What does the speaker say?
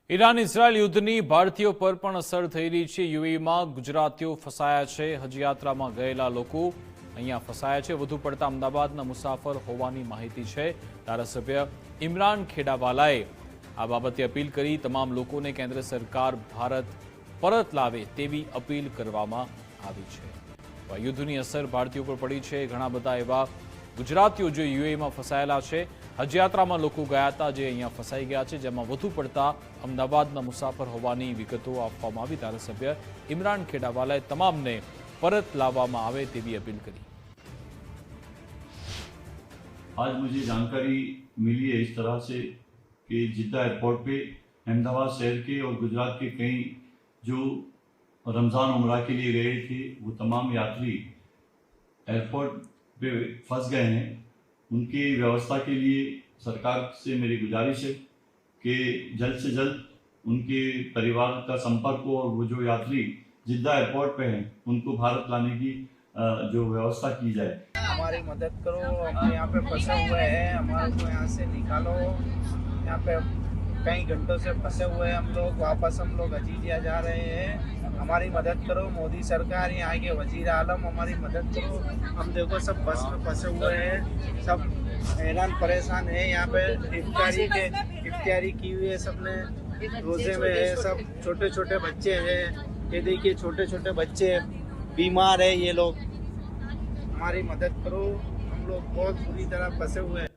Iran Israel યુદ્ધની ભારતીયો પર પણ અસર થઈ રહી છે। યુએઈમાં ગુજરાતીઓ ફસાયા છે। હજ યાત્રામાં ગયેલા લોકો અહીંયા ફસાયા છે। વધુ પડતા અમદાવાદના મુસાફર હોવાની માહિતી છે। ધારાસભ્ય ઇમરાન ખેડાવાલાએ આ બાબતે અપીલ કરી તમામ લોકોને કેન્દ્ર સરકાર ભારત પરત લાવે તેવી અપીલ કરવામાં આવી છે। યુદ્ધની અસર ભારતીયો પર પડી છે। ઘણા બધા એવા ગુજરાતીઓ જે યુએઈમાં ફસાયેલા છે। હજ યાત્રામાં લોકો ગયા હતા જે અહીંયા ફસાઈ ગયા છે, જેમાં વધુ પડતા અમદાવાદના મુસાફર હોવાની વિગતો આપવામાં આવી। ધારાસભ્ય ઇમરાન ખેડાવાલાએ તમામને પરત લાવવામાં આવે તેવી અપીલ કરી। आज मुझे जानकारी मिली है इस तरह से कि जिद्दा एयरपोर्ट पे अहमदाबाद शहर के और गुजरात के कई जो रमज़ान उम्रा के लिए गए थे वो तमाम यात्री एयरपोर्ट पे फंस गए हैं। उनकी व्यवस्था के लिए सरकार से मेरी गुजारिश है कि जल्द से जल्द उनके परिवार का संपर्क हो और वो जो यात्री जिद्दा एयरपोर्ट पे हैं उनको भारत लाने की जो व्यवस्था की जाए। हमारी मदद करो, हम यहाँ पे फंसे हुए हैं, हमारे को यहाँ से निकालो। यहाँ पे कई घंटों से फंसे हुए हैं हम लोग, वापस हम लोग अजीजिया जा रहे हैं। हमारी मदद करो मोदी सरकार, यहाँ के वजीर आलम हमारी मदद करो। हम देखो सब बस में फंसे हुए हैं, सब हैरान परेशान है। यहाँ पे इफ्तारी की हुई है, सबने रोजे में है, सब छोटे छोटे बच्चे हैं। ये देखिए छोटे छोटे बच्चे बीमार है, ये लोग हमारी मदद करो। हम लोग बहुत बुरी तरह फंसे हुए हैं।